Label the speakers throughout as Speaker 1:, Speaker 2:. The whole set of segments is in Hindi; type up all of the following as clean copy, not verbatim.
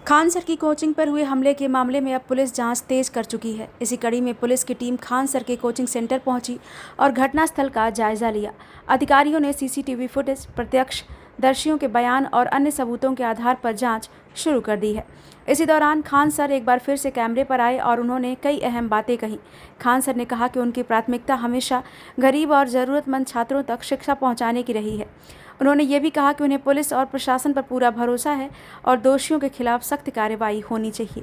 Speaker 1: खान सर की कोचिंग पर हुए हमले के मामले में अब पुलिस जांच तेज कर चुकी है। इसी कड़ी में पुलिस की टीम खान सर के कोचिंग सेंटर पहुंची और घटनास्थल का जायजा लिया। अधिकारियों ने सीसीटीवी फुटेज, प्रत्यक्षदर्शियों के बयान और अन्य सबूतों के आधार पर जांच शुरू कर दी है। इसी दौरान खान सर एक बार फिर से कैमरे पर आए और उन्होंने कई अहम बातें कहीं। खान सर ने कहा कि उनकी प्राथमिकता हमेशा गरीब और ज़रूरतमंद छात्रों तक शिक्षा पहुंचाने की रही है। उन्होंने ये भी कहा कि उन्हें पुलिस और प्रशासन पर पूरा भरोसा है और दोषियों के खिलाफ सख्त कार्रवाई होनी चाहिए।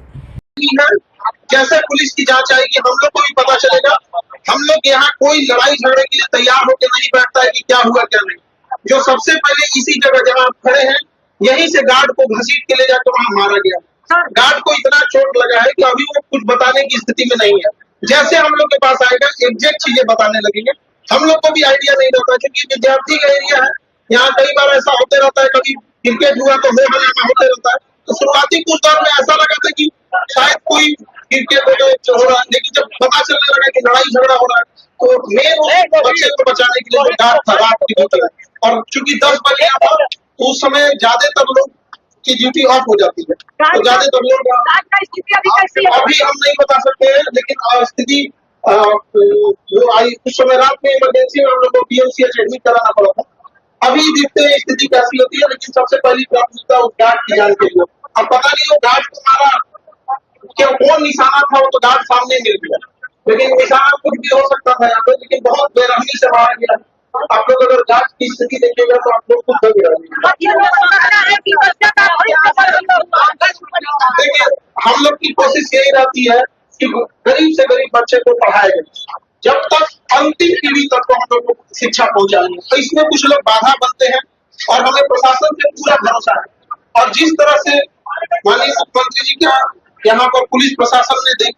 Speaker 2: जैसे पुलिस की जांच आएगी हम लोग को भी पता चलेगा। हम लोग यहाँ कोई लड़ाई झगड़े के लिए तैयार होकर नहीं बैठता है कि क्या हुआ क्या नहीं। जो सबसे पहले इसी जगह जहाँ आप खड़े हैं यहीं से गार्ड को घसीट के ले जाकर वहाँ मारा गया। गार्ड को इतना चोट लगा है कि अभी वो कुछ बताने की स्थिति में नहीं है। जैसे हम लोग के पास आएगा एग्जैक्ट चीजें बताने लगेंगे। हम लोग को भी आइडिया नहीं रहता क्योंकि विद्यार्थी का एरिया है। यहाँ कई बार ऐसा होते रहता है, कभी क्रिकेट हुआ तो हो होते रहता है। तो शुरुआती कुछ दौर में ऐसा लगा था कि शायद कोई क्रिकेट हो रहा है, लेकिन जब पता चलने लगा कि लड़ाई झगड़ा हो रहा है तो मेन बच्चे को बचाने के लिए गार्ड था, रात की होता है। और चूंकि 10 बजे था तो उस समय ज्यादातर लोग की ड्यूटी ऑफ हो जाती है, तो ज्यादातर लोग अभी हम नहीं बता सकते हैं, लेकिन स्थिति जो आई उस समय रात में इमरजेंसी में हम लोग को पीएमसीएच एडमिट कराना पड़ा था। अभी देखते हैं स्थिति कैसी होती है, लेकिन सबसे पहली प्राथमिकता उस गार्ड की जान के लिए। अब पता नहीं वो गार्ड को मारा क्या, कौन निशाना था, वो तो गार्ड सामने मिल गया, लेकिन निशाना कुछ भी हो सकता था यहाँ पे, लेकिन बहुत बेरहमी से मारा गया। आप लोग अगर जांच की स्थिति देखिएगा तो आप लोग खुद देखिए, हम लोग की कोशिश यही रहती है कि गरीब से गरीब बच्चे को पढ़ाया जाए, जब तक अंतिम पीढ़ी तक को हम लोग को शिक्षा पहुंचानी है। तो इसमें कुछ लोग बाधा बनते हैं और हमें प्रशासन से पूरा भरोसा है। और जिस तरह से माननीय मुख्यमंत्री जी का यहाँ पर पुलिस प्रशासन ने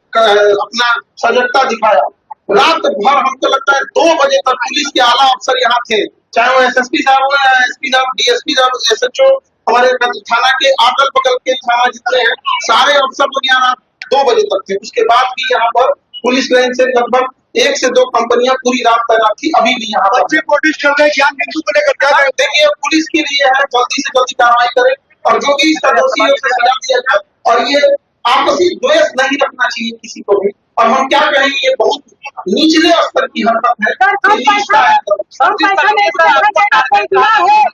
Speaker 2: अपना सजगता दिखाया, रात भर हमको लगता है 2 बजे तक पुलिस के आला अफसर यहाँ थे, चाहे वो एसएसपी साहब हो या एसपी साहब, डीएसपी साहब, एसएचओ, हमारे थाना के अगल बगल के थाना जितने हैं सारे अफसर लोग यहाँ 2 बजे तक थे। उसके बाद भी यहाँ पर पुलिस लाइन से लगभग 1 से 2 कंपनियां पूरी रात तैनात थी। अभी भी यहाँ पर कोशिश कर रहे हैं बिंदु को लेकर क्या है, देखिए पुलिस के लिए है जल्दी से जल्दी कार्रवाई करें और जो भी इसका दोषी है उसे सजा दिया जाए। और ये आपसी द्वेष नहीं रखना चाहिए किसी को भी। और हम क्या कहेंगे, ये बहुत निचले स्तर की हरकत है।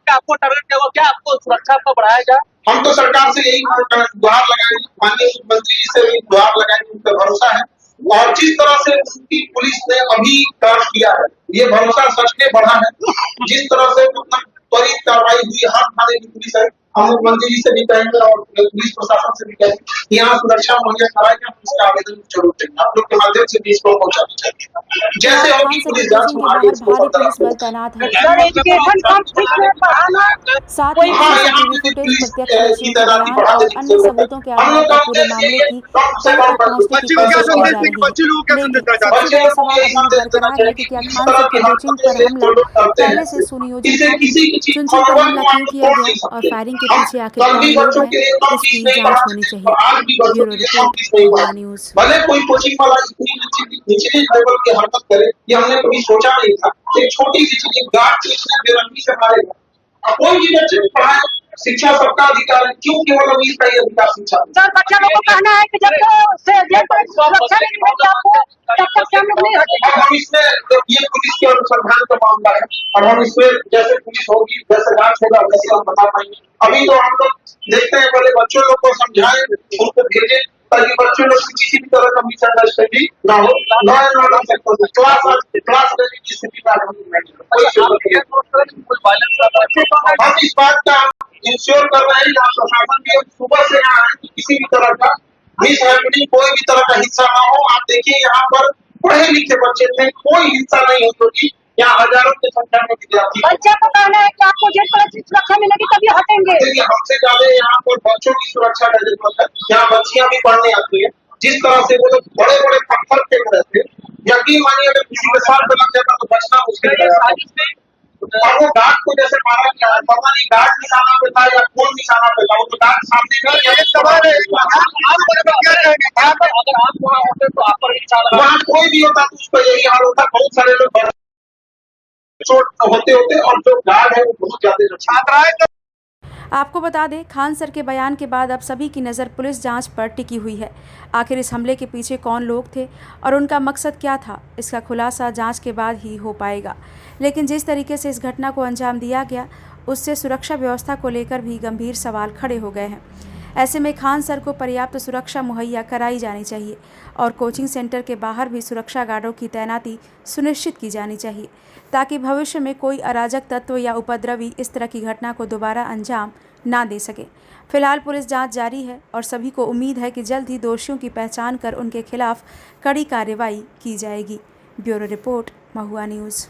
Speaker 2: आपको टारगेट क्या, आपको सुरक्षा को बढ़ाया जाए। हम तो सरकार से यही गुहार लगाएंगे, माननीय मुख्यमंत्री जी से भी गुहार लगाएंगे, उन पर भरोसा है। और जिस तरह से उनकी पुलिस ने अभी काम किया है, ये भरोसा सच में बढ़ा है। जिस तरह से मतलब त्वरित कार्रवाई हुई, हर थाने की पुलिस है। हम मुख्यमंत्री जी से भी कहेंगे और पुलिस प्रशासन से भी कहेंगे यहाँ सुरक्षा मुहैया कराए जाए, उसका आवेदन जरूर देंगे। आप लोग के माध्यम से भी इसको पहुंचाना चाहिए। जैसे होगी पुलिस जांच
Speaker 1: भारी पुलिस बल तैनात है। साथ ही सीसीटीवी फुटेज, प्रत्यक्षदर्शियों के बयान और अन्य सबूतों के आधार पर पूरे मामले की तह तक पहुंचने की कोशिश की जा रही है। लेकिन सबसे बड़ा सवाल अभी बरकरार है कि क्या खान सर के कोचिंग पर हमला पहले से सुनियोजित था? चुनचुन पर हमला क्यों किया गया और फायरिंग के पीछे आखिर कौन लोग हैं, इसकी जांच होनी चाहिए। Bureau report, news.
Speaker 2: भले कोई कोचिंग वाला इतनी निचले लेवल की हरकत करे, ये हमने कभी सोचा नहीं था। एक छोटी सी चीज गार्ड इतना बेरहमी से मारेगा। कोई भी बच्चे को पढ़ाए, शिक्षा सबका अधिकार है, क्यों केवल अमीर का ही अधिकार शिक्षा?
Speaker 3: सर बच्चा लोग को कहना है कि जब सुरक्षा नहीं मिलेगी आपको तब तक से हम लोग नहीं हटेंगे।
Speaker 2: हम इसमें ये पुलिस के अनुसंधान का मामला है और हम इसमें जैसे पुलिस होगी, जैसे जांच होगा, वैसे हम बता पाएंगे। अभी तो हम लोग देखते हैं, पहले बच्चों लोग को समझाएं, उनको भेजें ताकि बच्चों लोग किसी भी तरह का मिसअंडरस्टैंडिंग ना हो, क्लास की स्थिति में हम इस बात का इंश्योर कर रहे हैं। प्रशासन भी सुबह से यहाँ है कि किसी भी तरह का मिसहैपनिंग, कोई भी तरह का हिस्सा ना हो। आप देखिए यहाँ पर पढ़े लिखे बच्चे थे, कोई हिस्सा नहीं होगी। यहाँ हजारों की संख्या में विद्यार्थी।
Speaker 3: बच्चे को कहना है कि आपको जिस तरह से सुरक्षा मिलेगी तभी हटेंगे।
Speaker 2: देखिए हमसे ज्यादा यहाँ पर बच्चों की सुरक्षा का जरूरत है। यहाँ बच्चियां भी पढ़ने आती है। जिस तरह से वो लोग बड़े बड़े पत्थर फेंक रहे थे, यकीन मानिए अगर किसी के साथ लग जाता तो बचना मुश्किल है। और वो गार्ड को जैसे मारा गया है, पता नहीं गार्ड निशाना पे था या कौन निशाना पे था, वो तो गार्ड सामने वहाँ कोई भी होता तो उसका यही हाल होता। बहुत सारे लोग चोट होते और जो गार्ड है वो बहुत ज्यादा छात्र।
Speaker 1: आपको बता दें, खान सर के बयान के बाद अब सभी की नज़र पुलिस जांच पर टिकी हुई है। आखिर इस हमले के पीछे कौन लोग थे और उनका मकसद क्या था, इसका खुलासा जांच के बाद ही हो पाएगा। लेकिन जिस तरीके से इस घटना को अंजाम दिया गया, उससे सुरक्षा व्यवस्था को लेकर भी गंभीर सवाल खड़े हो गए हैं। ऐसे में खान सर को पर्याप्त सुरक्षा मुहैया कराई जानी चाहिए और कोचिंग सेंटर के बाहर भी सुरक्षा गार्डों की तैनाती सुनिश्चित की जानी चाहिए, ताकि भविष्य में कोई अराजक तत्व या उपद्रवी इस तरह की घटना को दोबारा अंजाम ना दे सके। फिलहाल पुलिस जांच जारी है और सभी को उम्मीद है कि जल्द ही दोषियों की पहचान कर उनके खिलाफ कड़ी कार्रवाई की जाएगी। ब्यूरो रिपोर्ट, महुआ न्यूज़।